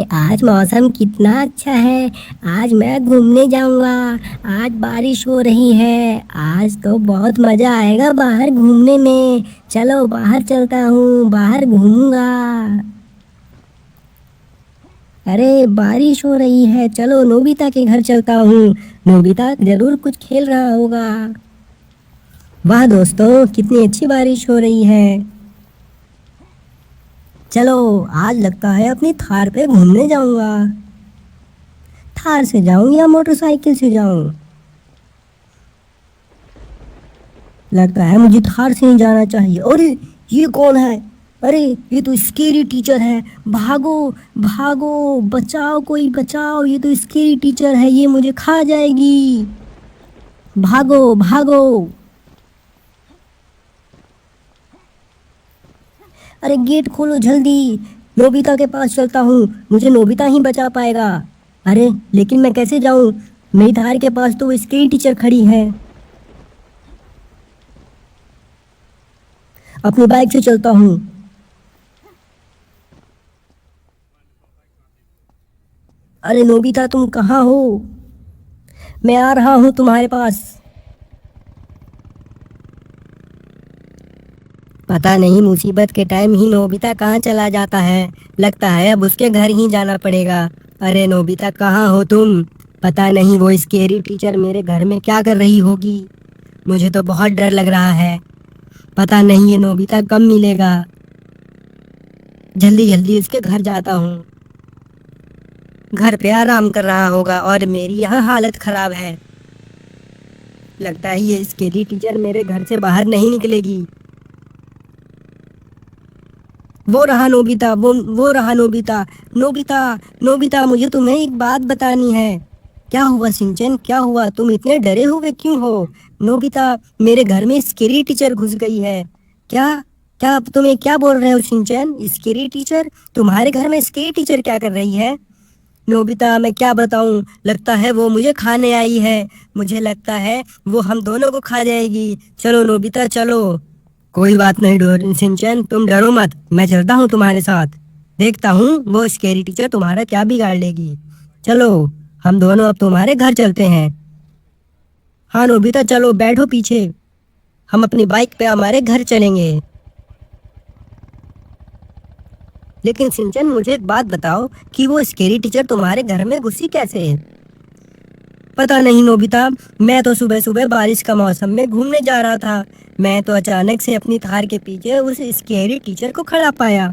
आज मौसम कितना अच्छा है। आज मैं घूमने जाऊंगा। आज बारिश हो रही है। आज तो बहुत मजा आएगा बाहर घूमने में। चलो बाहर चलता हूँ, बाहर घूमूंगा। अरे बारिश हो रही है, चलो नोबिता के घर चलता हूँ। नोबिता जरूर कुछ खेल रहा होगा। वाह दोस्तों, कितनी अच्छी बारिश हो रही है। चलो आज लगता है अपनी थार पे घूमने जाऊंगा। थार से जाऊं या मोटरसाइकिल से जाऊं? लगता है मुझे थार से ही जाना चाहिए। अरे ये कौन है? अरे ये तो स्केरी टीचर है। भागो भागो, बचाओ, कोई बचाओ, ये तो स्केरी टीचर है, ये मुझे खा जाएगी। भागो भागो। अरे गेट खोलो जल्दी। नोबिता के पास चलता हूँ, मुझे नोबिता ही बचा पाएगा। अरे लेकिन मैं कैसे जाऊँ? मेरी थार के पास तो वो स्केरी टीचर खड़ी है। अपनी बाइक से चलता हूँ। अरे नोबिता तुम कहाँ हो? मैं आ रहा हूँ तुम्हारे पास। पता नहीं मुसीबत के टाइम ही नोबिता कहाँ चला जाता है। लगता है अब उसके घर ही जाना पड़ेगा। अरे नोबिता कहाँ हो तुम? पता नहीं वो स्केरी टीचर मेरे घर में क्या कर रही होगी। मुझे तो बहुत डर लग रहा है। पता नहीं ये नोबिता कब मिलेगा। जल्दी जल्दी इसके घर जाता हूँ। घर पे आराम कर रहा होगा और मेरी यहाँ हालत खराब है। लगता है ये स्केरी टीचर मेरे घर से बाहर नहीं निकलेगी। वो रहा नोबिता, वो रहा नोबिता। नोबिता, नोबिता, मुझे तुम्हें एक बात बतानी है। क्या हुआ सिंचन, क्या हुआ? तुम इतने डरे हुए क्यों हो? नोबिता, मेरे घर में स्केरी टीचर घुस गई है। क्या? क्या तुम्हें क्या बोल रहे हो सिंचन? Scary teacher? तुम्हारे घर में स्केरी टीचर क्या कर रही है? नोबिता मैं क्या बताऊं, लगता है वो मुझे खाने आई है। मुझे लगता है वो हम दोनों को खा जाएगी। चलो नोबिता चलो। कोई बात नहीं डोर सिंचन, तुम डरो मत, मैं चलता हूँ तुम्हारे साथ। देखता हूँ वो स्केरी टीचर तुम्हारा क्या बिगाड़ लेगी। चलो हम दोनों अब तुम्हारे घर चलते हैं। हाँ नोबिता चलो, बैठो पीछे। हम अपनी बाइक पे हमारे घर चलेंगे। लेकिन सिंचन मुझे एक बात बताओ कि वो स्केरी टीचर तुम्हारे घर में घुसी कैसे? पता नहीं नोबिता, मैं तो सुबह सुबह बारिश का मौसम में घूमने जा रहा था। मैं तो अचानक से अपनी थार के पीछे उस स्केरी टीचर को खड़ा पाया।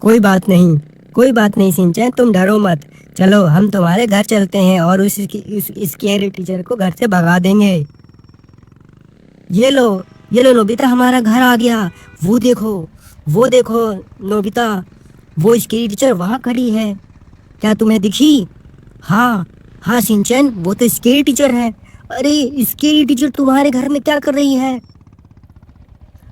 कोई बात नहीं, कोई बात नहीं सिंचन, तुम डरो मत। चलो हम तुम्हारे घर चलते हैं और उस स्केरी टीचर को घर से भगा देंगे। ये लो, ये लो नोबिता, हमारा घर आ गया। वो देखो, वो देखो नोबिता, वो स्केरी टीचर वहाँ खड़ी है। क्या तुम्हें दिखी? हाँ, हाँ सिंचन, वो तो स्केरी टीचर है। अरे स्केरी टीचर तुम्हारे घर में क्या कर रही है?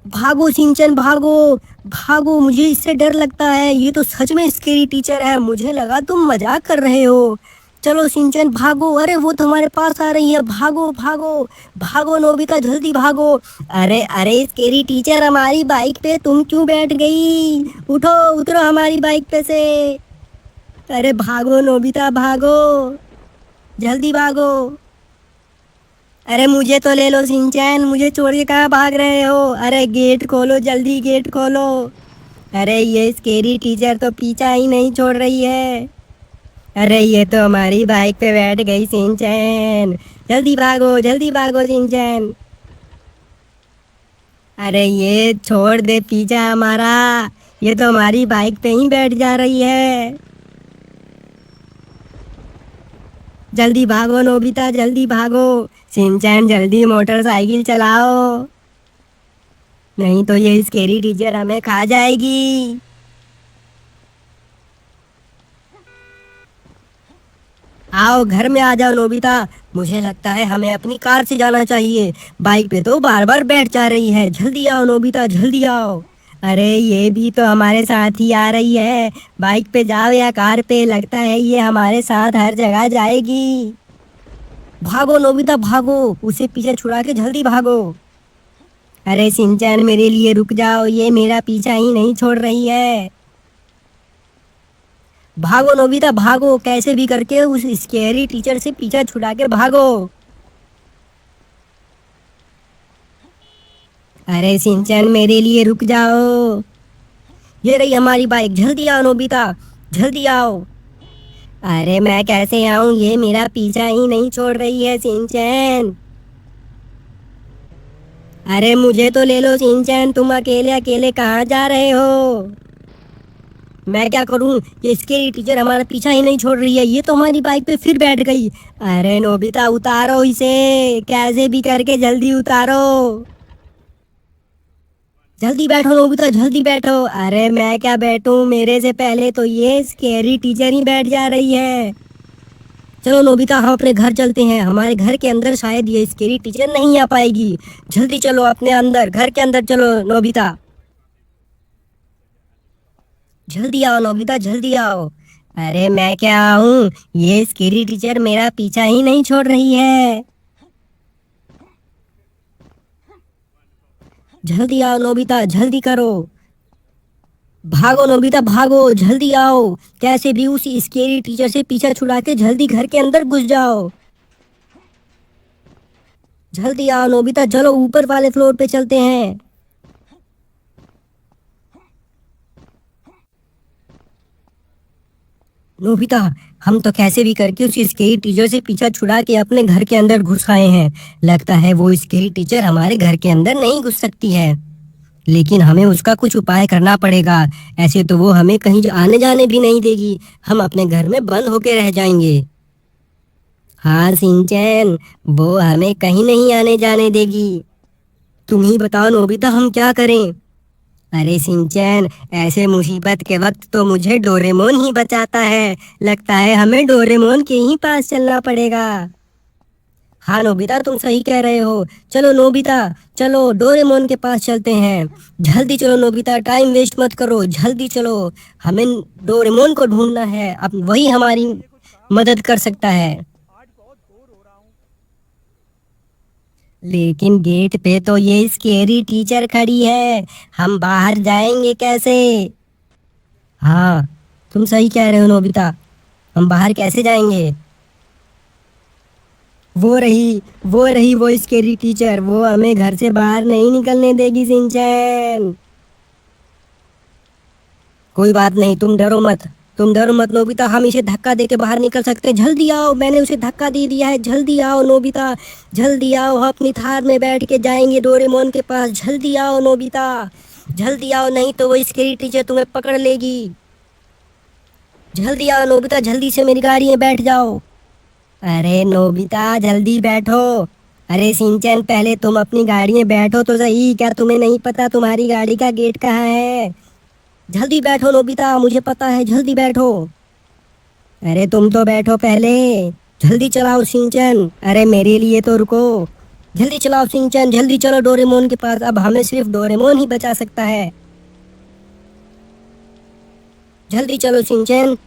भागो सिंचन भागो। भागो, मुझे इससे डर लगता है, ये तो सच में स्केरी टीचर है। मुझे लगा तुम मजाक कर रहे हो। चलो सिंचन भागो। अरे वो तुम्हारे पास आ रही है, भागो भागो। भागो नोबिता जल्दी भागो। अरे अरे स्केरी टीचर, हमारी बाइक पे तुम क्यों बैठ गई? उठो, उतरो हमारी बाइक पे से। अरे भागो नोबिता भागो, जल्दी भागो। अरे मुझे तो ले लो सिंचैन, मुझे छोड़ के कहाँ भाग रहे हो? अरे गेट खोलो जल्दी, गेट खोलो। अरे ये स्केरी टीचर तो पीछा ही नहीं छोड़ रही है। अरे ये तो हमारी बाइक पे बैठ गई सिंचैन। जल्दी भागो सिंचैन। अरे ये छोड़ दे पीछा हमारा, ये तो हमारी बाइक पे ही बैठ जा रही है। जल्दी भागो नोबिता, जल्दी भागो। सिंचैन जल्दी मोटरसाइकिल चलाओ, नहीं तो ये स्केरी टीचर हमें खा जाएगी। आओ घर में आ जाओ नोबिता। मुझे लगता है हमें अपनी कार से जाना चाहिए। बाइक पे तो बार बार बैठ जा रही है। जल्दी आओ नोबिता, जल्दी आओ। अरे ये भी तो हमारे साथ ही आ रही है। बाइक पे जाओ या कार पे, लगता है ये हमारे साथ हर जगह जाएगी। भागो नोबिता भागो, उसे पीछे छुड़ा के जल्दी भागो। अरे सिंचैन मेरे लिए रुक जाओ, ये मेरा पीछा ही नहीं छोड़ रही है। भागो नोबिता भागो, कैसे भी करके उस स्केरी टीचर से पीछा छुड़ा के भागो। अरे सिंचन मेरे लिए रुक जाओ, ये रही हमारी बाइक, जल्दी आओ नोबिता, जल्दी आओ। अरे मैं कैसे आऊं, ये मेरा पीछा ही नहीं छोड़ रही है सिंचन। अरे मुझे तो ले लो सिंचन, तुम अकेले अकेले कहाँ जा रहे हो। मैं क्या करूं, ये स्केरी टीचर हमारा पीछा ही नहीं छोड़ रही है, ये तो हमारी बाइक पे फिर बैठ गई। अरे नोबिता उतारो इसे, कैसे भी करके जल्दी उतारो। जल्दी बैठो नोबिता जल्दी बैठो। अरे मैं क्या बैठूं, मेरे से पहले तो ये स्केरी टीचर ही बैठ जा रही है। चलो नोबिता हम अपने घर चलते हैं, हमारे घर के अंदर शायद ये स्केरी टीचर नहीं आ पाएगी। जल्दी चलो अपने अंदर, घर के अंदर चलो नोबिता। जल्दी आओ नोबिता जल्दी आओ। अरे मैं क्या आऊं, ये स्केरी टीचर मेरा पीछा ही नहीं छोड़ रही है। जल्दी आओ नोबिता जल्दी करो। भागो नोबिता भागो, जल्दी आओ, कैसे भी उस स्केरी टीचर से पीछा छुड़ा के जल्दी घर के अंदर घुस जाओ। जल्दी आओ नोबिता, चलो ऊपर वाले फ्लोर पे चलते हैं। नोबिता हम तो कैसे भी करके उस स्केरी टीचर से पीछा छुड़ा के अपने घर के अंदर घुस आए हैं। लगता है वो स्केरी टीचर हमारे घर के अंदर नहीं घुस सकती है, लेकिन हमें उसका कुछ उपाय करना पड़ेगा। ऐसे तो वो हमें कहीं आने जाने भी नहीं देगी, हम अपने घर में बंद होके रह जाएंगे। हाँ सिंचैन, वो हमें कहीं नहीं आने जाने देगी। तुम ही बताओ नोबिता हम क्या करें। अरे सिंचैन, ऐसे मुसीबत के वक्त तो मुझे डोरेमोन ही बचाता है, लगता है हमें डोरेमोन के ही पास चलना पड़ेगा। हाँ नोबिता तुम सही कह रहे हो, चलो नोबिता चलो डोरेमोन के पास चलते हैं। जल्दी चलो नोबिता, टाइम वेस्ट मत करो, जल्दी चलो, हमें डोरेमोन को ढूंढना है, अब वही हमारी मदद कर सकता है। लेकिन गेट पे तो ये स्केरी टीचर खड़ी है, हम बाहर जाएंगे कैसे। हाँ तुम सही कह रहे हो नोबिता, हम बाहर कैसे जाएंगे। वो रही वो स्केरी टीचर, वो हमें घर से बाहर नहीं निकलने देगी सिंचैन। कोई बात नहीं, तुम डरो मत नोबिता, हम इसे धक्का दे के बाहर निकल सकते हैं। जल्दी आओ, मैंने उसे धक्का दे दिया है, जल्दी आओ नोबिता, जल्दी आओ, हम अपनी थार में बैठ के जाएंगे डोरेमोन के पास। जल्दी आओ नोबिता, जल्दी आओ, नहीं तो वो स्केरी टीचर तुम्हें पकड़ लेगी। जल्दी आओ नोबिता, जल्दी से मेरी गाड़ी में बैठ जाओ। अरे नोबिता जल्दी बैठो। अरे सिंचन पहले तुम अपनी गाड़ी में बैठो तो सही, क्या तुम्हें नहीं पता तुम्हारी गाड़ी का गेट कहाँ है। जल्दी बैठो नोबिता, मुझे पता है, जल्दी बैठो। अरे तुम तो बैठो पहले, जल्दी चलाओ सिंचन, अरे मेरे लिए तो रुको। जल्दी चलाओ सिंचन, जल्दी चलो डोरेमोन के पास, अब हमें सिर्फ डोरेमोन ही बचा सकता है। जल्दी चलो सिंचन।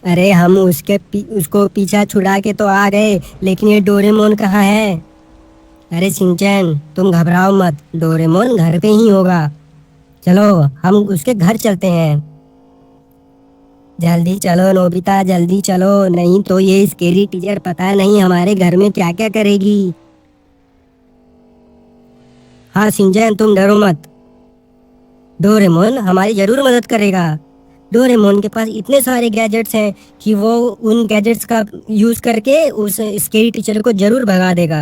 अरे हम उसको पीछा छुड़ा के तो आ गए, लेकिन ये डोरेमोन कहाँ है। अरे सिंचन तुम घबराओ मत, डोरेमोन घर पे ही होगा, चलो हम उसके घर चलते हैं। जल्दी चलो नोबिता जल्दी चलो, नहीं तो ये स्केरी टीचर पता नहीं हमारे घर में क्या क्या करेगी। हाँ सिंचन तुम डरो मत, डोरेमोन हमारी जरूर मदद करेगा। डोरेमोन के पास इतने सारे गैजेट्स हैं कि वो उन गैजेट्स का यूज करके उस स्केरी टीचर को जरूर भगा देगा।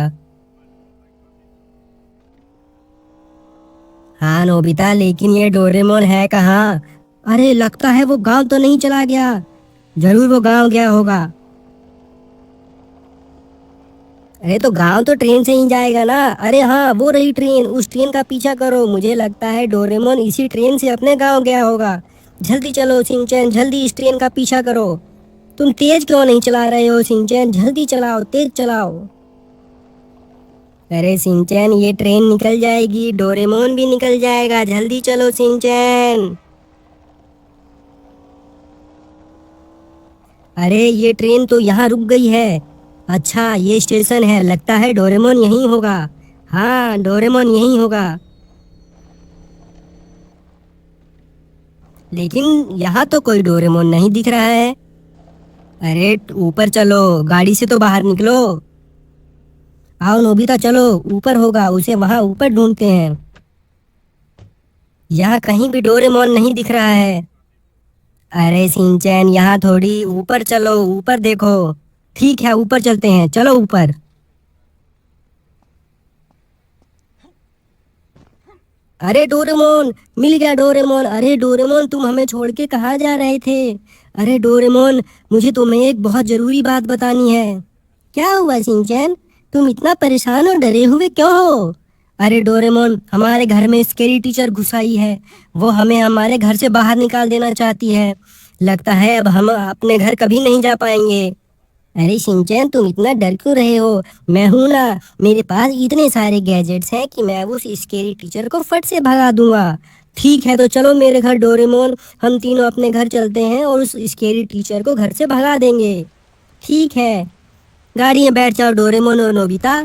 हाँ नोबिता, लेकिन ये डोरेमोन है कहाँ। अरे लगता है वो गांव तो नहीं चला गया, जरूर वो गांव गया होगा। अरे तो गांव तो ट्रेन से ही जाएगा ना। अरे हाँ वो रही ट्रेन, उस ट्रेन का पीछा करो, मुझे लगता है डोरेमोन इसी ट्रेन से अपने गांव गया होगा। जल्दी चलो सिंचन, जल्दी इस ट्रेन का पीछा करो। तुम तेज क्यों नहीं चला रहे हो सिंचन, जल्दी चलाओ, तेज चलाओ। अरे सिंचन ये ट्रेन निकल जाएगी, डोरेमोन भी निकल जाएगा, जल्दी चलो सिंचन। अरे ये ट्रेन तो यहाँ रुक गई है, अच्छा ये स्टेशन है, लगता है डोरेमोन यहीं होगा। हाँ डोरेमोन यहीं होगा। लेकिन यहाँ तो कोई डोरेमोन नहीं दिख रहा है। अरे ऊपर चलो, गाड़ी से तो बाहर निकलो। आओ नोबिता, चलो ऊपर होगा, उसे वहां ऊपर ढूंढते हैं। यहाँ कहीं भी डोरेमोन नहीं दिख रहा है। अरे सिंचैन, यहाँ थोड़ी, ऊपर चलो, ऊपर देखो। ठीक है, ऊपर चलते हैं, चलो ऊपर। अरे डोरेमोन, मिल गया डोरेमोन। अरे डोरेमोन, तुम हमें छोड़ के कहाँ जा रहे थे? अरे डोरेमोन, मुझे तुम्हें एक बहुत जरूरी बात बतानी है। क्या हुआ शिनचैन? तुम इतना परेशान और डरे हुए क्यों हो? अरे डोरेमोन, हमारे घर में स्केरी टीचर घुस आई है। वो हमें हमारे घर से बाहर निकाल देना चाहती है। लगता है अब हम अपने घर कभी नहीं जा पाएंगे। अरे शिनचैन, तुम इतना डर क्यों रहे हो? मैं हूं ना। मेरे पास इतने सारे गैजेट्स हैं कि मैं उस स्केरी टीचर को फट से भगा दूंगा। ठीक है, तो चलो मेरे घर डोरेमोन, हम तीनों अपने घर चलते हैं और उस स्केरी टीचर को घर से भगा देंगे। ठीक है, गाड़ी में बैठ जाओ डोरेमोन और नोबिता।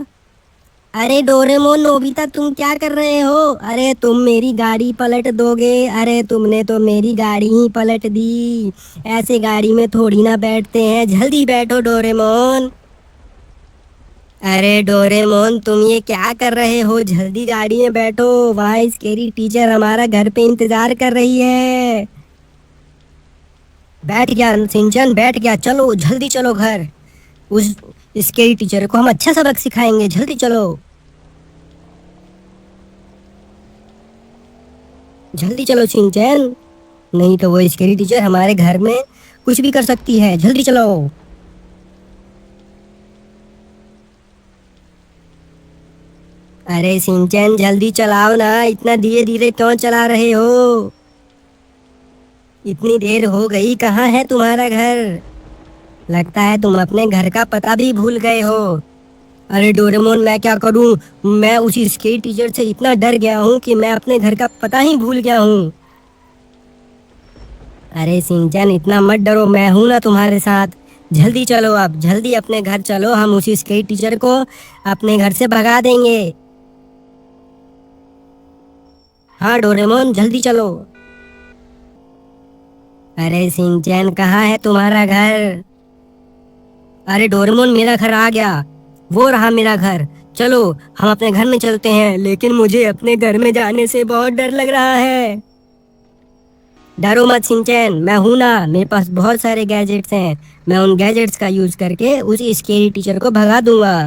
अरे डोरेमोन, नोबिता, तुम क्या कर रहे हो? अरे तुम मेरी गाड़ी पलट दोगे। अरे तुमने तो मेरी गाड़ी ही पलट दी। ऐसे गाड़ी में थोड़ी ना बैठते हैं, जल्दी बैठो डोरेमोन। अरे डोरेमोन, तुम ये क्या कर रहे हो? जल्दी गाड़ी में बैठो, वहाँ स्केरी टीचर हमारा घर पे इंतजार कर रही है। बैठ गया सिंचन, बैठ गया। चलो जल्दी चलो घर। उस स्केरी टीचर को हम अच्छा सबक सिखाएंगे, जल्दी चलो। जल्दी चलो शिनचैन, नहीं तो वो स्केरी टीचर हमारे घर में कुछ भी कर सकती है, जल्दी चलो। अरे शिनचैन, जल्दी चलाओ ना, इतना धीरे धीरे क्यों चला रहे हो? इतनी देर हो गई, कहाँ है तुम्हारा घर? लगता है तुम अपने घर का पता भी भूल गए हो। अरे डोरेमोन, मैं क्या करूं? मैं उसी स्केरी टीचर से इतना डर गया हूं कि मैं अपने घर का पता ही भूल गया हूं। अरे शिनचैन, इतना मत डरो, मैं हूं ना तुम्हारे साथ। जल्दी चलो, अब जल्दी अपने घर चलो, हम उसी स्केरी टीचर को अपने घर से भगा देंगे। हाँ डोरेमोन, जल्दी चलो। अरे शिनचैन, कहाँ है तुम्हारा घर? अरे डोरेमोन, मेरा घर आ गया। वो रहा मेरा घर। चलो हम अपने घर में चलते हैं, लेकिन मुझे अपने घर में जाने से बहुत डर लग रहा है। डरो मत शिनचैन, मैं हूं ना, मेरे पास बहुत सारे गैजेट्स हैं। मैं उन गैजेट्स का यूज करके उस स्केरी टीचर को भगा दूंगा।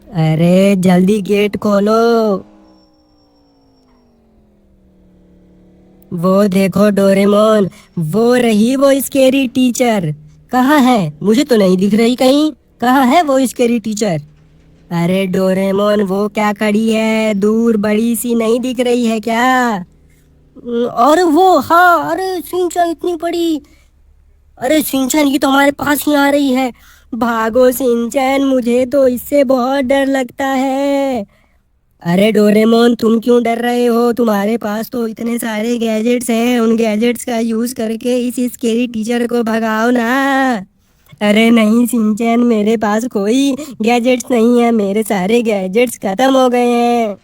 अरे जल्दी गेट खोलो। वो देखो डोरेमोन, वो रही वो स्केरी टीचर। कहाँ है? मुझे तो नहीं दिख रही कहीं। कहाँ है वो स्केरी टीचर? अरे डोरेमोन, वो क्या खड़ी है दूर, बड़ी सी नहीं दिख रही है क्या? और वो, हाँ, अरे सिंचन इतनी बड़ी। अरे सिंचन, ये तो हमारे पास ही आ रही है। भागो सिंचन, मुझे तो इससे बहुत डर लगता है। अरे डोरेमोन, तुम क्यों डर रहे हो? तुम्हारे पास तो इतने सारे गैजेट्स हैं, उन गैजेट्स का यूज करके इस स्केरी टीचर को भगाओ ना। अरे नहीं सिंचन, मेरे पास कोई गैजेट्स नहीं है, मेरे सारे गैजेट्स खत्म हो गए हैं।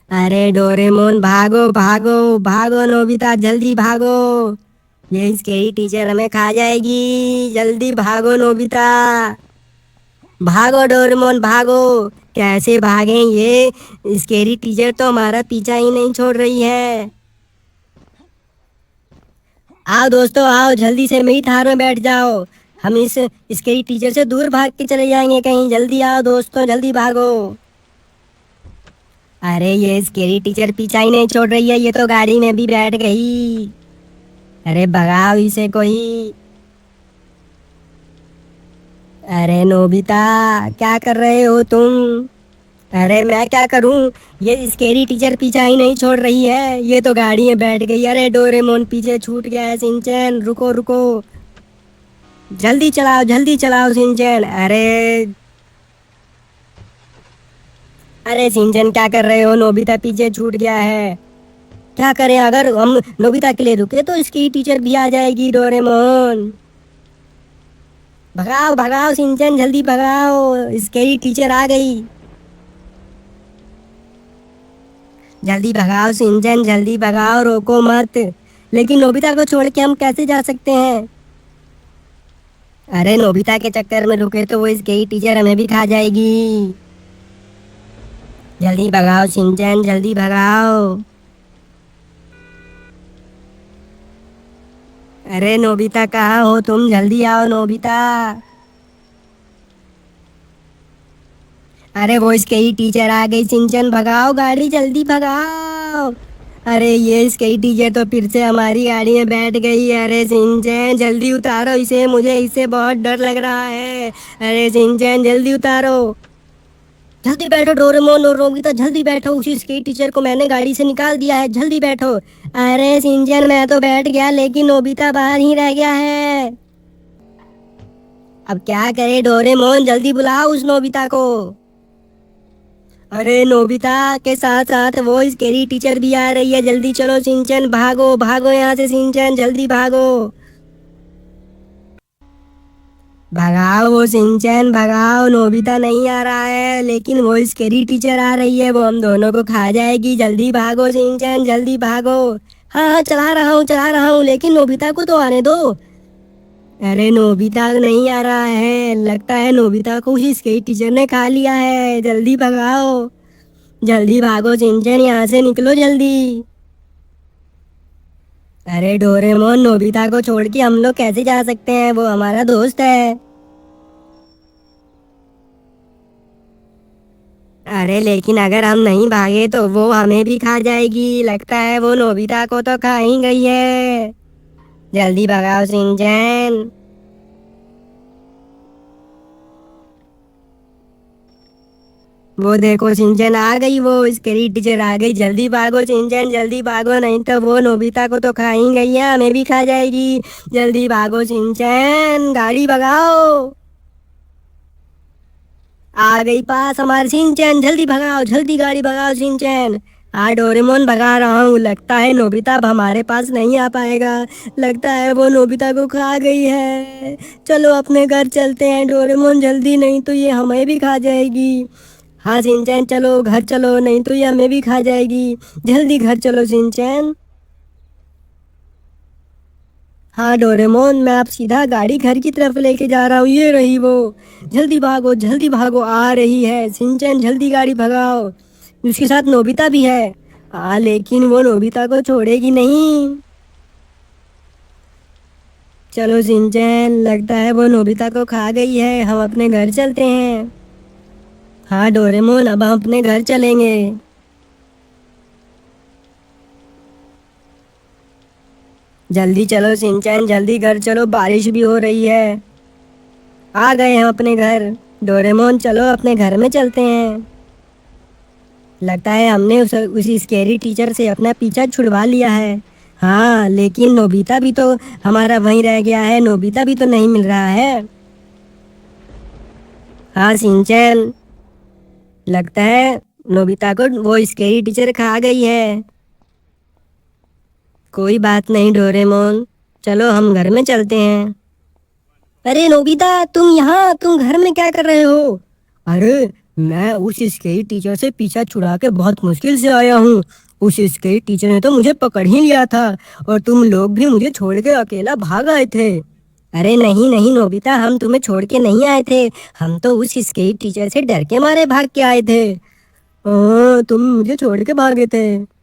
अरे डोरेमोन, भागो भागो भागो, नोबिता जल्दी भागो। ये स्केरी टीचर हमें खा जाएगी, जल्दी भागो नोबिता। भागो डोरेमोन भागो। कैसे भागें, ये स्केरी टीचर तो हमारा पीछा ही नहीं छोड़ रही है। आओ दोस्तों, आओ जल्दी से मेरी थार में बैठ जाओ। हम इस स्केरी टीचर से दूर भाग के चले जाएंगे कहीं, जल्दी आओ दोस्तों, जल्दी भागो। अरे ये स्केरी टीचर पीछा ही नहीं छोड़ रही है, ये तो गाड़ी में भी बैठ गई। अरे भगाओ इसे कोई। अरे नोबिता, क्या कर रहे हो तुम? अरे मैं क्या करूं, ये स्केरी टीचर पीछा ही नहीं छोड़ रही है, ये तो गाड़ी में बैठ गई। अरे डोरेमोन, पीछे छूट गया है सिंचन, रुको रुको। जल्दी चलाओ सिंचन। अरे अरे सिंचन, क्या कर रहे हो? नोबिता पीछे छूट गया है। क्या करें, अगर हम नोबिता के लिए रुके तो इसकी टीचर भी आ जाएगी डोरेमोन। भगाओ भगाओ सिंचन, जल्दी भगाओ, स्केरी टीचर आ गई। जल्दी भगाओ सिंचन, जल्दी भगाओ, रोको मत। लेकिन नोबिता को छोड़ के हम कैसे जा सकते हैं? अरे नोबिता के चक्कर में रुके तो वो इसकी टीचर हमें भी खा जाएगी। जल्दी भगाओ सिंचन, जल्दी भगाओ। अरे नोबिता कहाँ हो तुम? जल्दी आओ नोबिता। अरे वो इसके ही टीचर आ गई। सिंचन भगाओ गाड़ी, जल्दी भगाओ। अरे ये इसके टीचर तो फिर से हमारी गाड़ी में बैठ गई। अरे सिंचन जल्दी उतारो इसे, मुझे इससे बहुत डर लग रहा है। अरे सिंचन जल्दी उतारो। जल्दी बैठो डोरेमोन और नोबिता, जल्दी बैठो। उसी इसके टीचर को मैंने गाड़ी से निकाल दिया है, जल्दी बैठो। अरे सिंचन मैं तो बैठ गया, लेकिन नोबिता बाहर ही रह गया है। अब क्या करे डोरेमोन, जल्दी बुलाओ उस नोबिता को। अरे नोबिता के साथ साथ वो स्केरी टीचर भी आ रही है। जल्दी चलो सिंचन, भागो भागो यहाँ से सिंचन, जल्दी भागो। भगाओ वो सिंचन, भगाओ। नोबिता नहीं आ रहा है, लेकिन वो स्केरी टीचर आ रही है, वो हम दोनों को खा जाएगी। जल्दी भागो सिंचन, जल्दी भागो। हाँ हाँ चला रहा हूँ, लेकिन नोबिता को तो आने दो। अरे नोबिता नहीं आ रहा है, लगता है नोबिता को उसी स्केरी टीचर ने खा लिया है। जल्दी भगाओ, जल्दी भागो सिंचन, यहाँ से निकलो जल्दी। अरे डोरेमोन, नोबिता को छोड़ के हम लोग कैसे जा सकते हैं? वो हमारा दोस्त है। अरे लेकिन अगर हम नहीं भागे तो वो हमें भी खा जाएगी। लगता है वो नोबिता को तो खा ही गई है। जल्दी भगाओ सिंचन। वो देखो सिंचन आ गई, वो स्केरी टीचर आ गई। जल्दी भागो सिंचन, जल्दी भागो, नहीं तो वो नोबिता को तो खा ही गई है, हमें भी खा जाएगी। जल्दी भागो सिंचन, गाड़ी भगाओ। आ गई पास हमारे सिंचन, जल्दी भगाओ, जल्दी गाड़ी भगाओ सिंचन। हाँ डोरेमोन भगा रहा हूँ। लगता है नोबिता अब हमारे पास नहीं आ पाएगा। लगता है वो नोबिता को खा गई है। चलो अपने घर चलते हैं डोरेमोन, जल्दी, नहीं तो ये हमें भी खा जाएगी। हाँ सिंचन चलो घर चलो, नहीं तो ये हमें भी खा जाएगी। जल्दी घर चलो सिंचन। हाँ डोरेमोन, मैं अब सीधा गाड़ी घर की तरफ लेके जा रहा हूँ, ये रही वो। जल्दी भागो, आ रही है। सिंचन जल्दी गाड़ी भगाओ। उसके साथ नोबिता भी है। हाँ लेकिन वो नोबिता को छोड़ेगी नहीं। चलो सिंचन, लगता है वो नोबिता को खा गई है, हम अपने घर चलते हैं। हाँ डोरेमोन, अब हम अपने घर चलेंगे। जल्दी चलो सिंचन, जल्दी घर चलो, बारिश भी हो रही है। आ गए हम अपने घर। डोरेमोन चलो अपने घर में चलते हैं। लगता है हमने उसी स्केरी टीचर से अपना पीछा छुड़वा लिया है। हाँ लेकिन नोबिता भी तो हमारा वहीं रह गया है, नोबिता भी तो नहीं मिल रहा है। हाँ सिंचन, लगता है नोबिता को वो स्केरी टीचर खा गई है। कोई बात नहीं डोरेमोन, चलो हम घर में चलते हैं। अरे नोबिता, तुम घर में क्या कर रहे हो? अरे मैं उस स्केरी टीचर से पीछा छुड़ा के बहुत मुश्किल से आया हूँ। उस स्केरी टीचर ने तो मुझे पकड़ ही लिया था, और तुम लोग भी मुझे छोड़ के अकेला भाग आए थे। अरे नहीं नहीं नोबिता, हम तुम्हें छोड़ के नहीं आए थे, हम तो उस स्केरी टीचर से डर के मारे भाग के आए थे। तुम मुझे छोड़ के भागे थे।